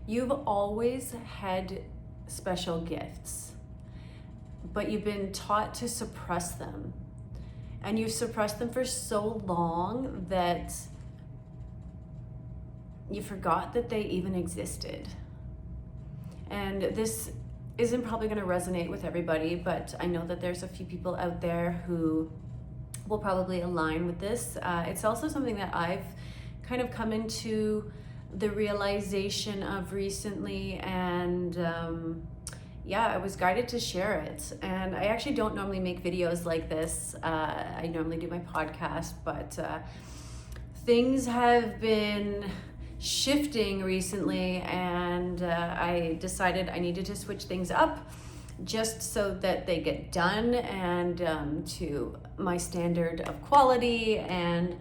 You've always had special gifts, but you've been taught to suppress them. And you've suppressed them for so long that you forgot that they even existed. And this isn't probably going to resonate with everybody, but I know that there's a few people out there who will probably align with this. It's also something that I've kind of come into the realization of recently, and I was guided to share it. And I actually don't normally make videos like this. I normally do my podcast, but things have been shifting recently, and I decided I needed to switch things up just so that they get done and to my standard of quality, and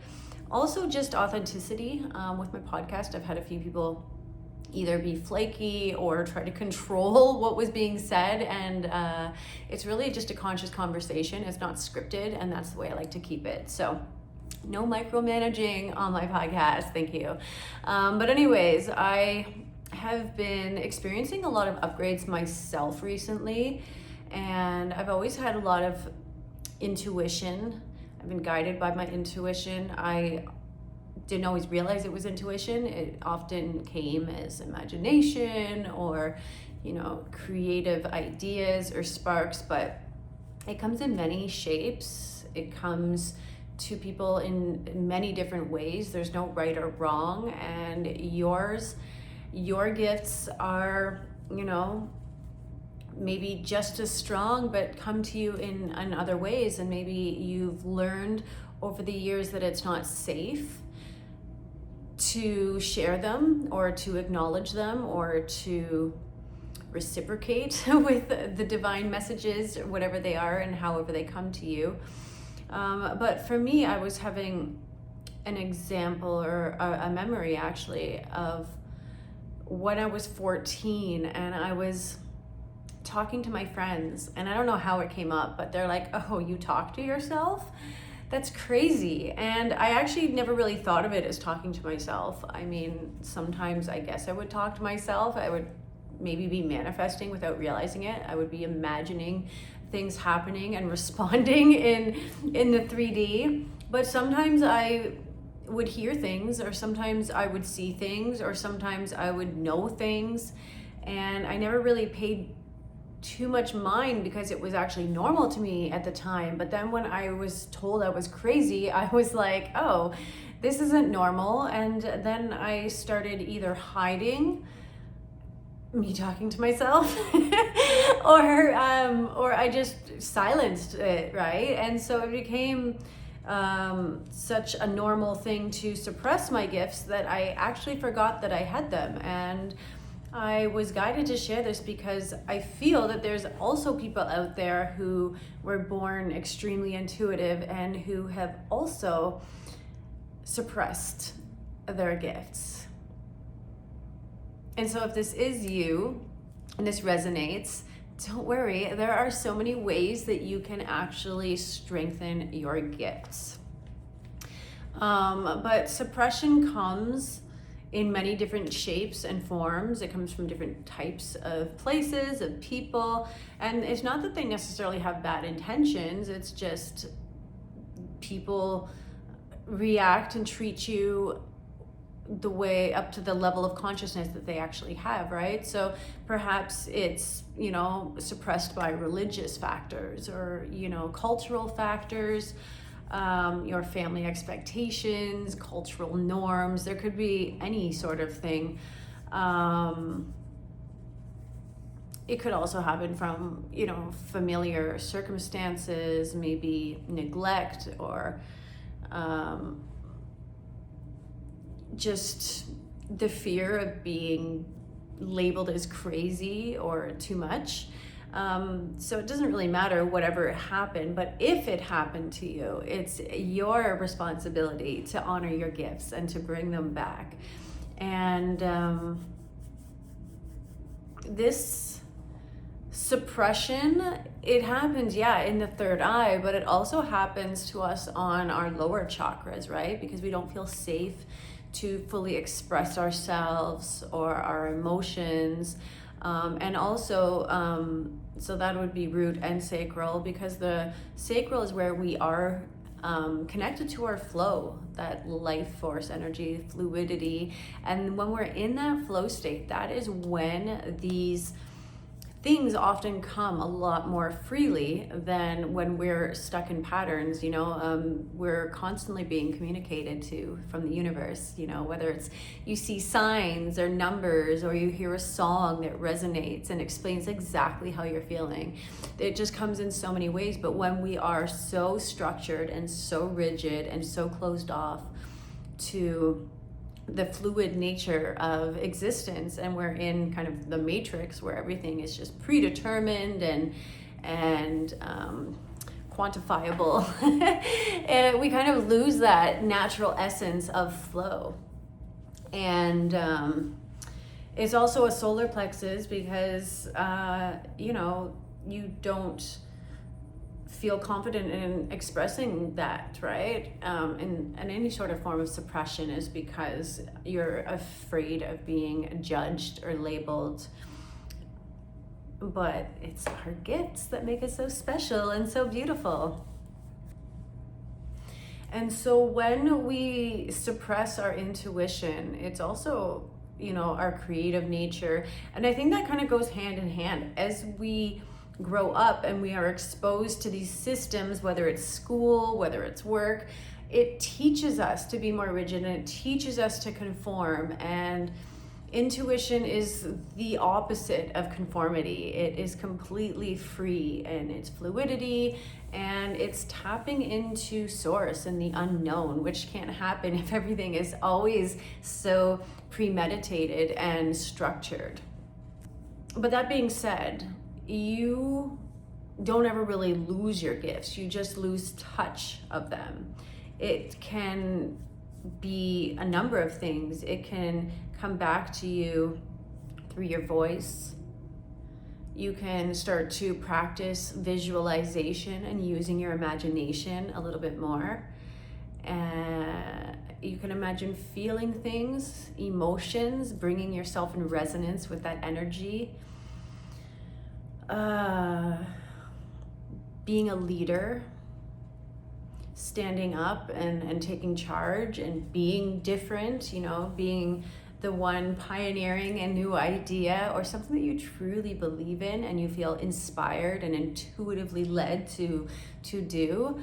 also just authenticity. With my podcast, I've had a few people either be flaky or try to control what was being said, and it's really just a conscious conversation. It's not scripted, and that's the way I like to keep it. So no micromanaging on my podcast, thank you. But anyways, I have been experiencing a lot of upgrades myself recently, and I've always had a lot of intuition. I've been guided by my intuition. I didn't always realize it was intuition. It often came as imagination or, creative ideas or sparks, but it comes in many shapes. It comes to people in many different ways. There's no right or wrong, and your gifts are, maybe just as strong, but come to you in other ways. And maybe you've learned over the years that it's not safe to share them or to acknowledge them or to reciprocate with the divine messages, whatever they are and however they come to you. But for me, I was having an example or a memory actually of when I was 14, and I was talking to my friends, and I don't know how it came up, but they're like, "Oh, you talk to yourself? That's crazy." And I actually never really thought of it as talking to myself. I mean, sometimes I guess I would talk to myself. I would maybe be manifesting without realizing it. I would be imagining things happening and responding in the 3D. But sometimes I would hear things, or sometimes I would see things, or sometimes I would know things, and I never really paid too much mind because it was actually normal to me at the time. But then when I was told I was crazy, I was like, oh, this isn't normal. And then I started either hiding me talking to myself or I just silenced it, right? And so it became such a normal thing to suppress my gifts that I actually forgot that I had them. And I was guided to share this because I feel that there's also people out there who were born extremely intuitive and who have also suppressed their gifts. And so if this is you and this resonates, don't worry, there are so many ways that you can actually strengthen your gifts. But suppression comes in many different shapes and forms. It comes from different types of places, of people. And it's not that they necessarily have bad intentions, it's just people react and treat you the way up to the level of consciousness that they actually have, right? So perhaps it's, suppressed by religious factors or, cultural factors, your family expectations, cultural norms. There could be any sort of thing. It could also happen from, familiar circumstances, maybe neglect or just the fear of being labeled as crazy or too much. So it doesn't really matter whatever happened, but if it happened to you, it's your responsibility to honor your gifts and to bring them back. And this suppression, it happens, in the third eye, but it also happens to us on our lower chakras, right? Because we don't feel safe to fully express ourselves or our emotions. And also, so that would be root and sacral, because the sacral is where we are connected to our flow, that life force energy, fluidity. And when we're in that flow state, that is when these things often come a lot more freely than when we're stuck in patterns. We're constantly being communicated to from the universe, whether it's you see signs or numbers, or you hear a song that resonates and explains exactly how you're feeling. It just comes in so many ways. But when we are so structured and so rigid and so closed off to the fluid nature of existence, and we're in kind of the matrix where everything is just predetermined and quantifiable, and we kind of lose that natural essence of flow. And it's also a solar plexus, because you don't feel confident in expressing that, right? And any sort of form of suppression is because you're afraid of being judged or labeled. But it's our gifts that make us so special and so beautiful. And so when we suppress our intuition, it's also, our creative nature. And I think that kind of goes hand in hand. As we grow up and we are exposed to these systems, whether it's school, whether it's work, it teaches us to be more rigid, and it teaches us to conform. And intuition is the opposite of conformity. It is completely free, and it's fluidity, and it's tapping into source and the unknown, which can't happen if everything is always so premeditated and structured. But that being said, you don't ever really lose your gifts. You just lose touch of them. It can be a number of things. It can come back to you through your voice. You can start to practice visualization and using your imagination a little bit more. You can imagine feeling things, emotions, bringing yourself in resonance with that energy. Being a leader, standing up and taking charge and being different, being the one pioneering a new idea or something that you truly believe in and you feel inspired and intuitively led to do.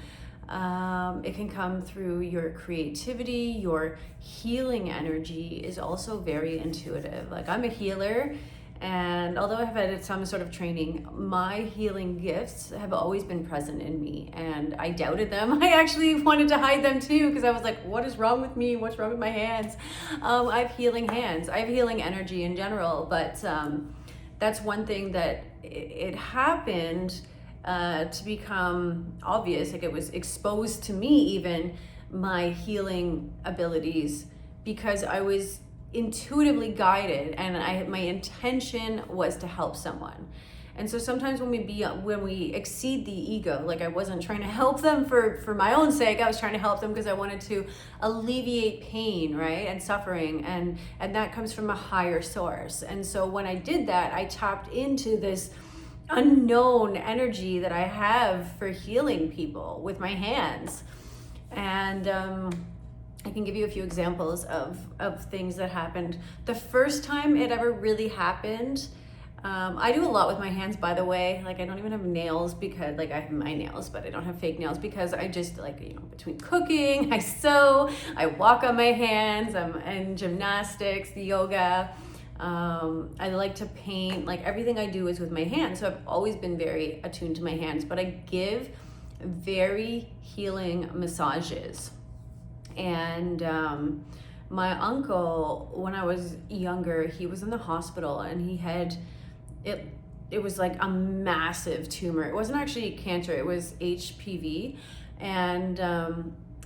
It can come through your creativity. Your healing energy is also very intuitive. Like, I'm a healer, and although I've had some sort of training, my healing gifts have always been present in me, and I doubted them. I actually wanted to hide them too, because I was like, what is wrong with me? What's wrong with my hands? I have healing hands. I have healing energy in general, but that's one thing that it happened to become obvious. Like, it was exposed to me, even my healing abilities, because I was intuitively guided, and my intention was to help someone. And so sometimes when we exceed the ego, like, I wasn't trying to help them for my own sake. I was trying to help them because I wanted to alleviate pain, right, and suffering, and that comes from a higher source. And so when I did that, I tapped into this unknown energy that I have for healing people with my hands. And I can give you a few examples of things that happened. The first time it ever really happened, I do a lot with my hands, by the way. Like, I don't even have nails, because, like, I have my nails, but I don't have fake nails, because I just, like, between cooking, I sew, I walk on my hands, I'm in gymnastics, yoga. I like to paint. Like, everything I do is with my hands. So I've always been very attuned to my hands, but I give very healing massages. And my uncle, when I was younger, he was in the hospital, and he had it was like a massive tumor. It wasn't actually cancer, it was HPV. And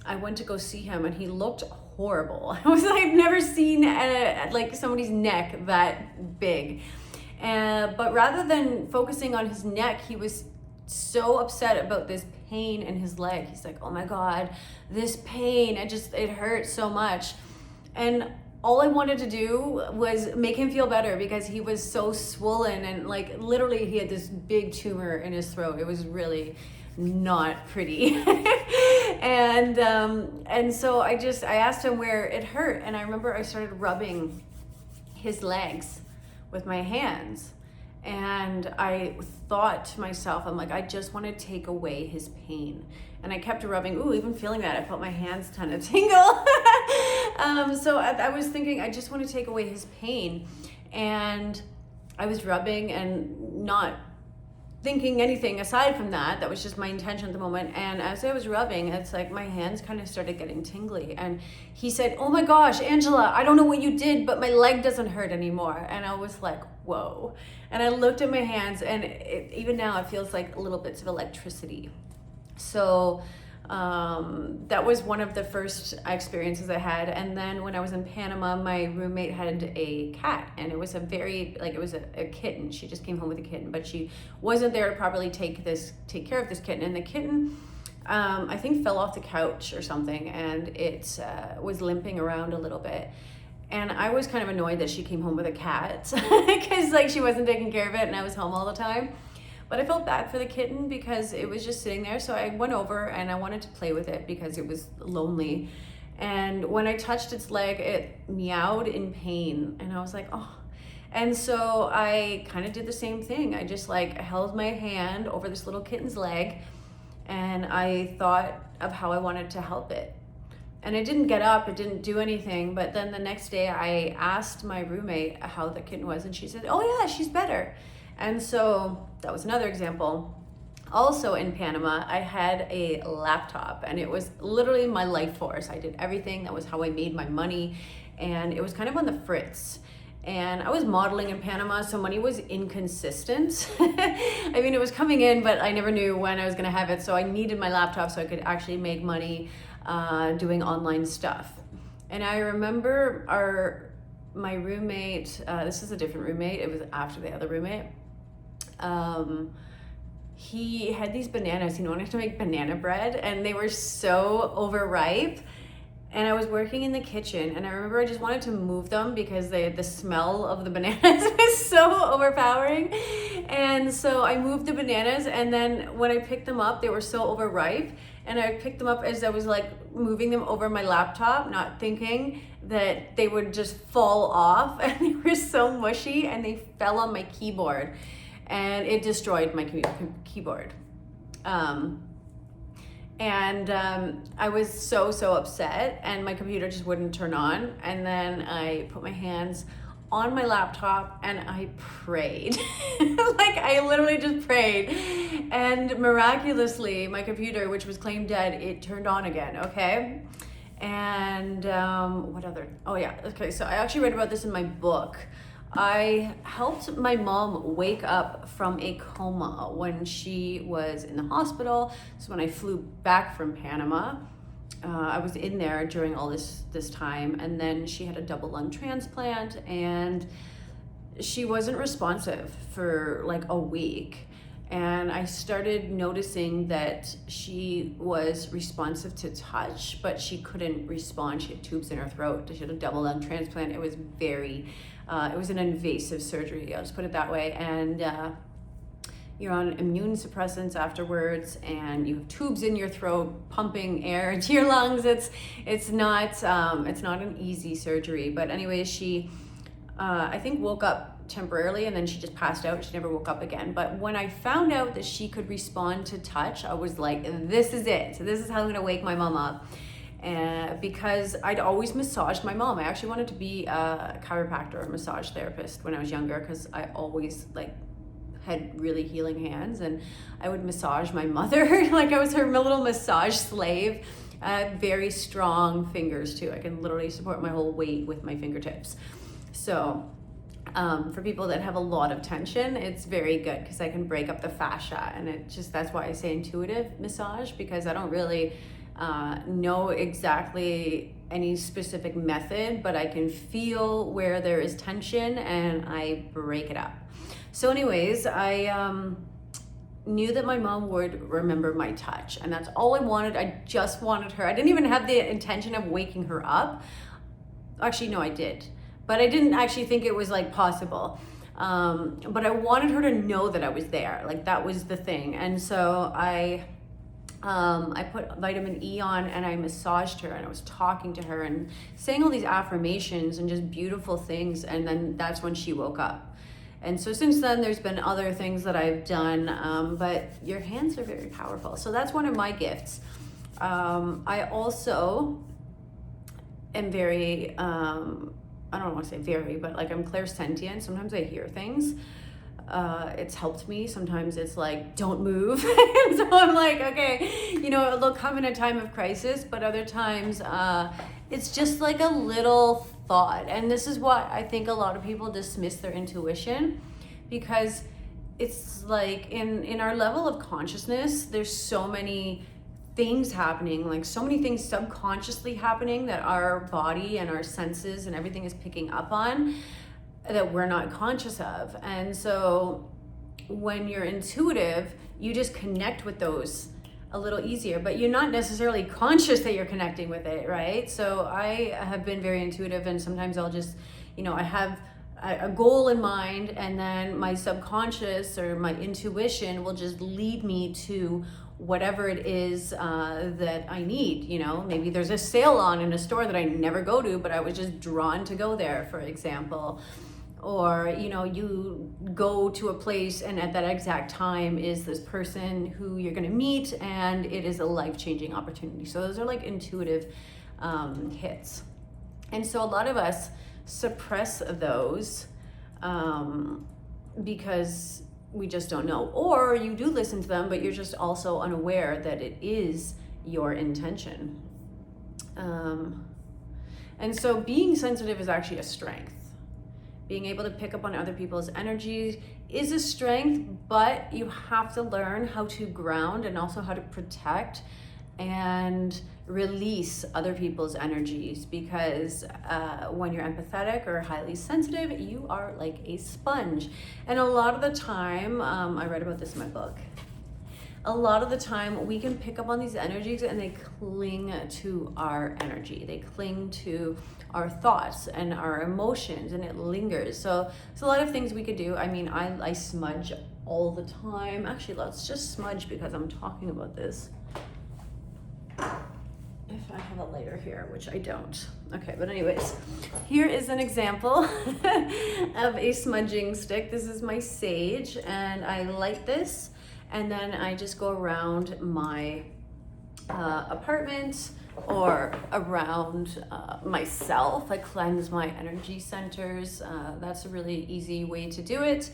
I went to go see him, and he looked horrible. I've never seen like somebody's neck that big. But rather than focusing on his neck, he was so upset about this pain in his leg. He's like, oh my God, this pain, it hurts so much. And all I wanted to do was make him feel better because he was so swollen, and like literally he had this big tumor in his throat. It was really not pretty. And so I asked him where it hurt, and I remember I started rubbing his legs with my hands, and I thought to myself, I'm like, I just want to take away his pain. And I kept rubbing. Ooh, even feeling that, I felt my hands kind of tingle. So I was thinking, I just want to take away his pain. And I was rubbing and not thinking anything aside from that. That was just my intention at the moment. And as I was rubbing, it's like my hands kind of started getting tingly. And he said, oh my gosh, Angela, I don't know what you did, but my leg doesn't hurt anymore. And I was like, whoa. And I looked at my hands, and even now it feels like little bits of electricity. So that was one of the first experiences I had. And then when I was in Panama, my roommate had a cat, and it was a kitten. She just came home with a kitten, but she wasn't there to properly take care of this kitten. And the kitten, I think, fell off the couch or something, and it was limping around a little bit. And I was kind of annoyed that she came home with a cat because like she wasn't taking care of it, and I was home all the time. But I felt bad for the kitten because it was just sitting there. So I went over and I wanted to play with it because it was lonely. And when I touched its leg, it meowed in pain. And I was like, oh. And so I kind of did the same thing. I just like held my hand over this little kitten's leg, and I thought of how I wanted to help it. And it didn't get up, it didn't do anything. But then the next day I asked my roommate how the kitten was, and she said, oh yeah, she's better. And so that was another example. Also in Panama, I had a laptop, and it was literally my life force. I did everything. That was how I made my money. And it was kind of on the fritz. And I was modeling in Panama, so money was inconsistent. I mean, it was coming in, but I never knew when I was gonna have it. So I needed my laptop so I could actually make money doing online stuff. And I remember my roommate, this is a different roommate, it was after the other roommate. He had these bananas. He wanted to make banana bread, and they were so overripe. And I was working in the kitchen, and I remember I just wanted to move them because the smell of the bananas was so overpowering. And so I moved the bananas, and then when I picked them up, they were so overripe. And I picked them up as I was like moving them over my laptop, not thinking that they would just fall off. And they were so mushy, and they fell on my keyboard, and it destroyed my keyboard. I was so upset, and my computer just wouldn't turn on. And then I put my hands on my laptop and I prayed. Like I literally just prayed, and miraculously my computer, which was claimed dead, it turned on again. Okay. And so I actually read about this in my book. I helped my mom wake up from a coma when she was in the hospital. So when I flew back from Panama, I was in there during all this time, and then she had a double lung transplant, and she wasn't responsive for like a week. And I started noticing that she was responsive to touch, but she couldn't respond. She had tubes in her throat. She had a double lung transplant. It was it was an invasive surgery, I'll just put it that way. And you're on immune suppressants afterwards, and you have tubes in your throat pumping air into your lungs. It's not an easy surgery. But anyway, she I think woke up temporarily, and then she just passed out. She never woke up again. But when I found out that she could respond to touch, I was like, this is it. So this is how I'm gonna wake my mom up. Because I'd always massaged my mom. I actually wanted to be a chiropractor or massage therapist when I was younger, because I always had really healing hands, and I would massage my mother like I was her little massage slave. Very strong fingers too. I can literally support my whole weight with my fingertips. So for people that have a lot of tension, it's very good because I can break up the fascia, and that's why I say intuitive massage, because I don't really know exactly any specific method, but I can feel where there is tension and I break it up. So anyways, I knew that my mom would remember my touch, and that's all I wanted. I just wanted her. I didn't even have the intention of waking her up. Actually, no, I did. But I didn't actually think it was like possible. But I wanted her to know that I was there. Like that was the thing. And so I put vitamin E on and I massaged her and I was talking to her and saying all these affirmations and just beautiful things. And then that's when she woke up. And so since then, there's been other things that I've done, but your hands are very powerful. So that's one of my gifts. I also am very, I don't want to say very, but like I'm clairsentient. Sometimes I hear things. It's helped me. Sometimes it's like, don't move. And so I'm like, okay, you know, it'll come in a time of crisis, but other times it's just like a little thought. And this is why I think a lot of people dismiss their intuition, because it's like in our level of consciousness, there's so many things happening, like so many things subconsciously happening that our body and our senses and everything is picking up on that we're not conscious of. And so when you're intuitive, you just connect with those a little easier, but you're not necessarily conscious that you're connecting with it, right? So I have been very intuitive, and sometimes I'll just, you know, I have a goal in mind, and then my subconscious or my intuition will just lead me to whatever it is that I need. You know, maybe there's a sale on in a store that I never go to, but I was just drawn to go there, for example. Or, you know, you go to a place and at that exact time is this person who you're going to meet, and it is a life-changing opportunity. So those are like intuitive hits. And so a lot of us suppress those because we just don't know. Or you do listen to them, but you're just also unaware that it is your intention. And so being sensitive is actually a strength. Being able to pick up on other people's energies is a strength, but you have to learn how to ground and also how to protect and release other people's energies, because when you're empathetic or highly sensitive, you are like a sponge. And a lot of the time, I read about this in my book, a lot of the time we can pick up on these energies and they cling to our energy. They cling to our thoughts and our emotions, and it lingers. So it's a lot of things we could do. I mean, I smudge all the time. Actually, let's just smudge because I'm talking about this. If I have a lighter here, which I don't. Okay, but anyways, here is an example of a smudging stick. This is my sage, and I light this, and then I just go around my apartment or around myself. I cleanse my energy centers. That's a really easy way to do it.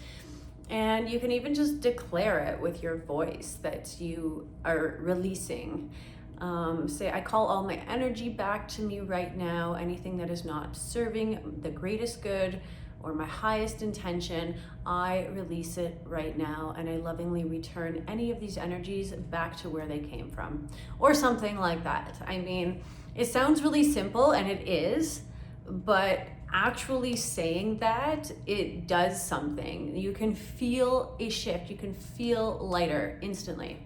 And you can even just declare it with your voice that you are releasing. Say, I call all my energy back to me right now. Anything that is not serving the greatest good or my highest intention, I release it right now, and I lovingly return any of these energies back to where they came from, or something like that. I mean, it sounds really simple, and it is, but actually saying that, it does something. You can feel a shift. You can feel lighter instantly.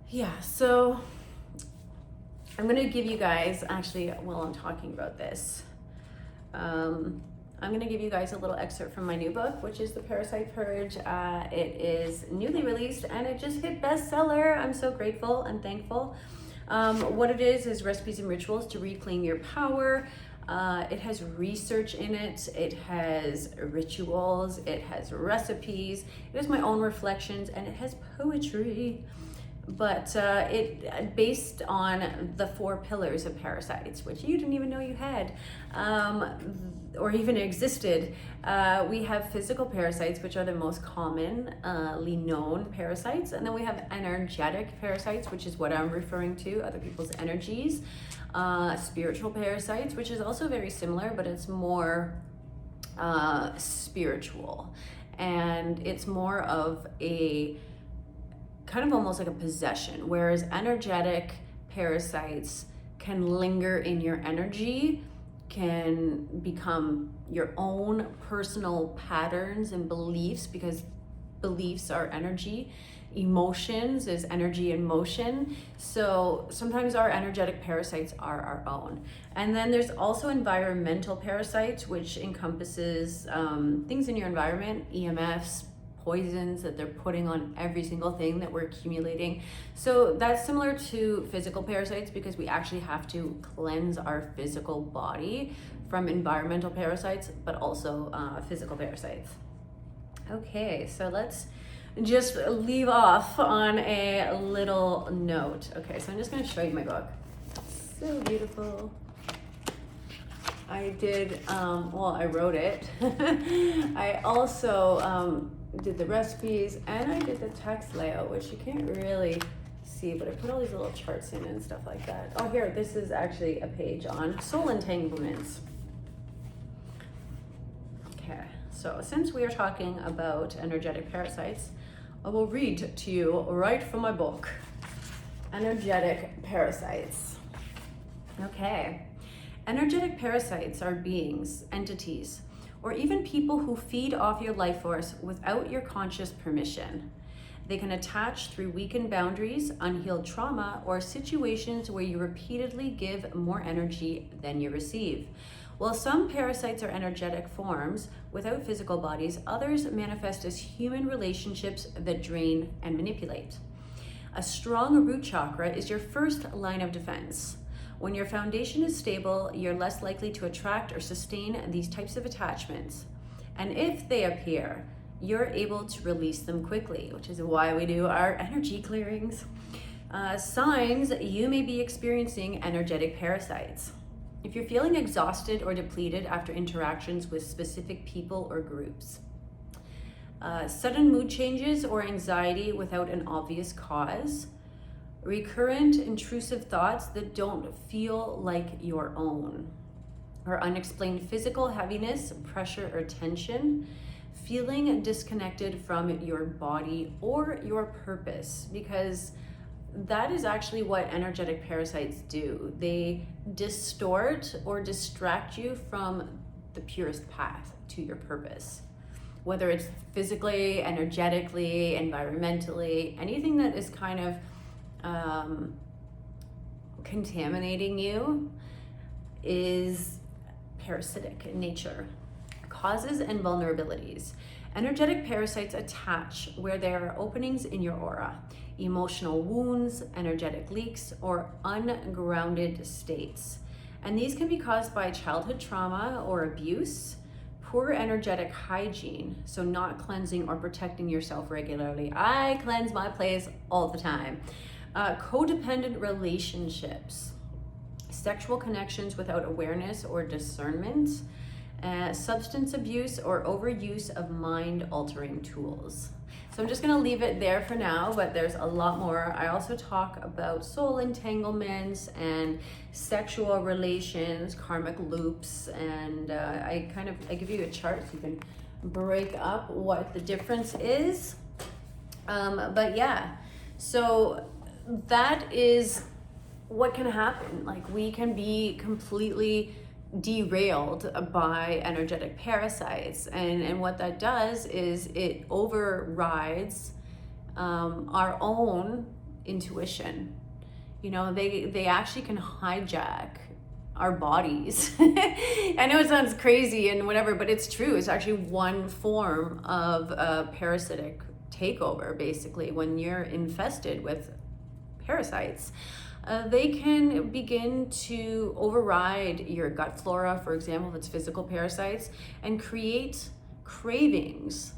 Yeah, so I'm going to give you guys, actually, while I'm talking about this, I'm going to give you guys a little excerpt from my new book, which is The Parasite Purge. It is newly released, and it just hit bestseller. I'm so grateful and thankful. What it is recipes and rituals to reclaim your power. It has research in it. It has rituals. It has recipes. It has my own reflections, and it has poetry. But it based on the 4 pillars of parasites, which you didn't even know you had, or even existed. We have physical parasites, which are the most commonly known parasites, and then we have energetic parasites, which is what I'm referring to, other people's energies. Spiritual parasites, which is also very similar, but it's more spiritual, and it's more of a kind of almost like a possession, whereas energetic parasites can linger in your energy, can become your own personal patterns and beliefs, because beliefs are energy. emotions is energy in motion. So sometimes our energetic parasites are our own. And then there's also environmental parasites, which encompasses things in your environment, EMFs, poisons that they're putting on every single thing that we're accumulating. So that's similar to physical parasites, because we actually have to cleanse our physical body from environmental parasites, but also physical parasites. Okay, so let's just leave off on a little note. Okay, so I'm just gonna show you my book. So beautiful. I did, I wrote it. I also did the recipes, and I did the text layout, which you can't really see, but I put all these little charts in and stuff like that. Oh, here, this is actually a page on soul entanglements. Okay, so since we are talking about energetic parasites, I will read to you right from my book, Energetic Parasites. Okay, energetic parasites are beings, entities, or even people who feed off your life force without your conscious permission. They can attach through weakened boundaries, unhealed trauma, or situations where you repeatedly give more energy than you receive. While some parasites are energetic forms without physical bodies, others manifest as human relationships that drain and manipulate. A strong root chakra is your first line of defense. When your foundation is stable, you're less likely to attract or sustain these types of attachments. And if they appear, you're able to release them quickly, which is why we do our energy clearings. Signs you may be experiencing energetic parasites. If you're feeling exhausted or depleted after interactions with specific people or groups. Sudden mood changes or anxiety without an obvious cause. Recurrent intrusive thoughts that don't feel like your own. Or unexplained physical heaviness, pressure, or tension. Feeling disconnected from your body or your purpose, because that is actually what energetic parasites do. They distort or distract you from the purest path to your purpose. Whether it's physically, energetically, environmentally, anything that is kind of contaminating you is parasitic in nature. Causes and vulnerabilities. Energetic parasites attach where there are openings in your aura, emotional wounds, energetic leaks, or ungrounded states. And these can be caused by childhood trauma or abuse, poor energetic hygiene, so not cleansing or protecting yourself regularly. I cleanse my place all the time. Codependent relationships, sexual connections without awareness or discernment, substance abuse or overuse of mind-altering tools. So I'm just gonna leave it there for now, but there's a lot more. I also talk about soul entanglements and sexual relations, karmic loops, and I give you a chart so you can break up what the difference is. But yeah, so that is what can happen. Like, we can be completely derailed by energetic parasites, and what that does is it overrides our own intuition. You know, they actually can hijack our bodies. I know it sounds crazy and whatever, but it's true. It's actually one form of a parasitic takeover, basically. When you're infested with parasites, they can begin to override your gut flora, for example, if it's physical parasites, and create cravings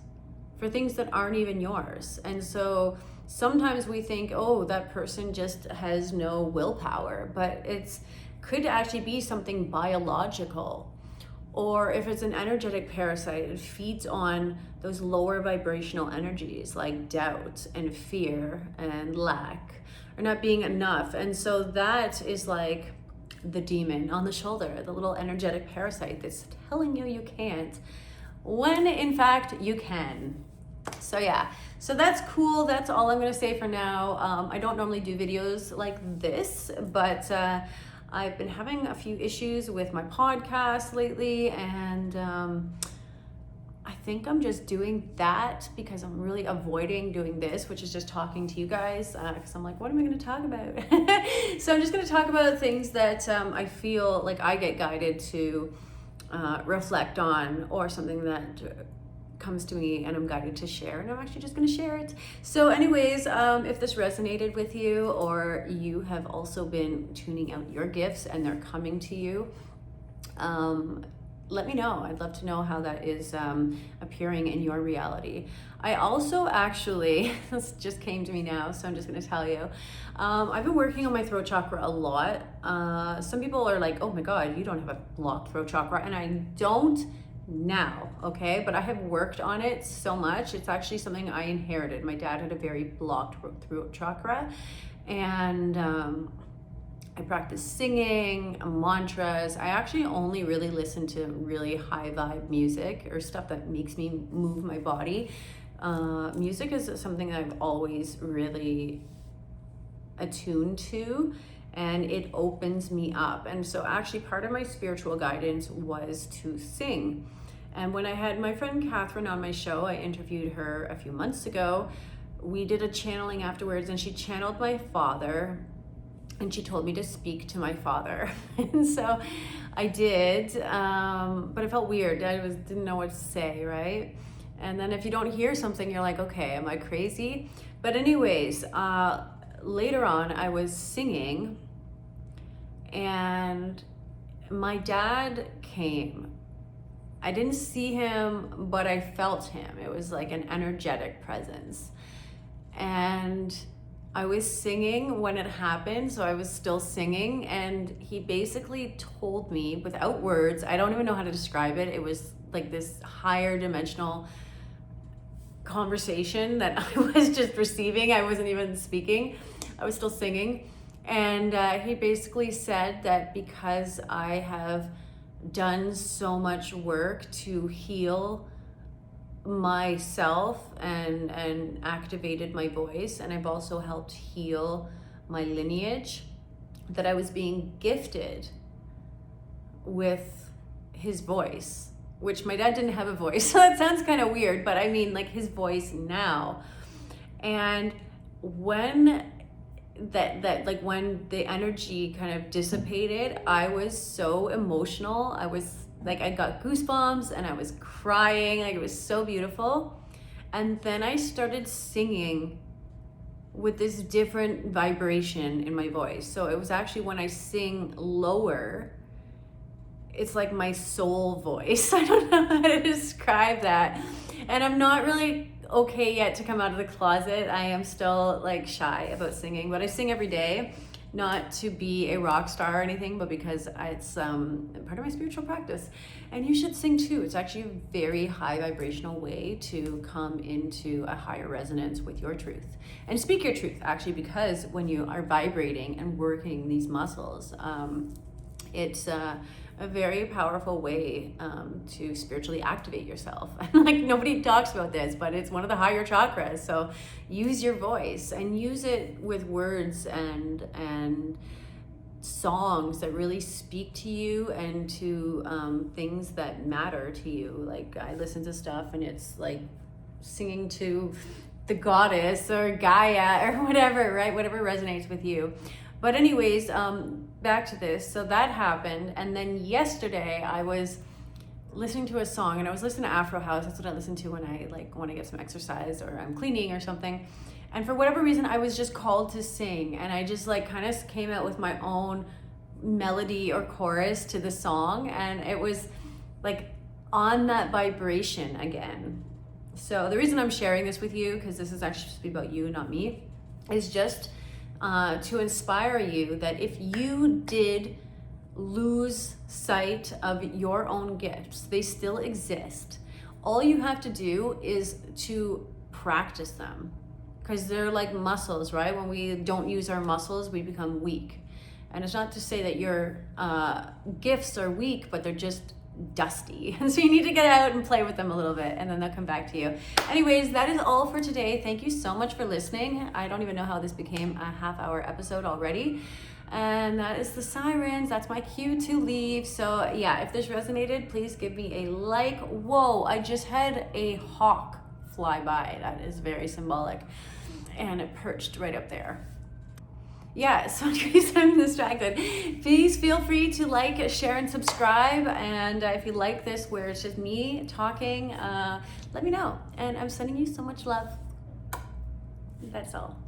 for things that aren't even yours. And so sometimes we think, oh, that person just has no willpower, but it's could actually be something biological. Or if it's an energetic parasite, it feeds on those lower vibrational energies like doubt and fear and lack, or not being enough. And so that is like the demon on the shoulder, the little energetic parasite that's telling you you can't, when in fact you can. So yeah, so that's cool. That's all I'm gonna say for now. I don't normally do videos like this, but I've been having a few issues with my podcast lately, and I think I'm just doing that because I'm really avoiding doing this, which is just talking to you guys, because I'm like, what am I going to talk about? So I'm just going to talk about things that I feel like I get guided to reflect on, or something that comes to me and I'm guided to share, and I'm actually just going to share it. So anyways, if this resonated with you, or you have also been tuning out your gifts and they're coming to you, let me know. I'd love to know how that is appearing in your reality. I also actually, this just came to me now, so I'm just going to tell you, I've been working on my throat chakra a lot. Some people are like, oh my God, you don't have a blocked throat chakra, and I don't now, okay? But I have worked on it so much. It's actually something I inherited. My dad had a very blocked throat chakra, and I practice singing, mantras. I actually only really listen to really high vibe music, or stuff that makes me move my body. Music is something that I've always really attuned to, and it opens me up. And so actually part of my spiritual guidance was to sing. And when I had my friend Catherine on my show, I interviewed her a few months ago. We did a channeling afterwards, and she channeled my father, and she told me to speak to my father. And so I did, but it felt weird. I didn't know what to say, right? And then if you don't hear something, you're like, okay, am I crazy? But anyways, later on, I was singing, and my dad came. I didn't see him, but I felt him. It was like an energetic presence. And I was singing when it happened, so I was still singing, and he basically told me without words, I don't even know how to describe it. It was like this higher dimensional conversation that I was just receiving. I wasn't even speaking. I was still singing. And he basically said that because I have done so much work to heal myself and activated my voice, and I've also helped heal my lineage, that I was being gifted with his voice, which my dad didn't have a voice. So that sounds kind of weird, but I mean like his voice now. And when that when the energy kind of dissipated, I was so emotional. I was like, I got goosebumps and I was crying. Like, it was so beautiful. And then I started singing with this different vibration in my voice. So it was actually, when I sing lower, it's like my soul voice. I don't know how to describe that. And I'm not really okay yet to come out of the closet. I am still like shy about singing, but I sing every day. Not to be a rock star or anything, but because it's part of my spiritual practice. And you should sing too. It's actually a very high vibrational way to come into a higher resonance with your truth and speak your truth, actually, because when you are vibrating and working these muscles, it's a very powerful way to spiritually activate yourself. Like, nobody talks about this, but it's one of the higher chakras. So use your voice and use it with words and songs that really speak to you and to things that matter to you. Like, I listen to stuff and it's like singing to the goddess or Gaia or whatever, right? Whatever resonates with you. But anyways, back to this. So that happened. And then yesterday I was listening to a song, and I was listening to Afro House. That's what I listen to when I want to get some exercise or I'm cleaning or something. And for whatever reason, I was just called to sing. And I just kind of came out with my own melody or chorus to the song. And it was like on that vibration again. So the reason I'm sharing this with you, because this is actually supposed to be about you, not me, is just to inspire you that if you did lose sight of your own gifts, they still exist. All you have to do is to practice them, because they're like muscles, right? When we don't use our muscles, we become weak. And it's not to say that your gifts are weak, but they're just dusty. And so you need to get out and play with them a little bit, and then they'll come back to you. Anyways, that is all for today. Thank you so much for listening. I don't even know how this became a half-hour episode already. And that is the sirens. That's my cue to leave. So yeah, if this resonated, please give me a like. Whoa, I just had a hawk fly by. That is very symbolic. And it perched right up there. Yeah, so in case I'm distracted, please feel free to like, share, and subscribe. And if you like this where it's just me talking, let me know. And I'm sending you so much love. That's all.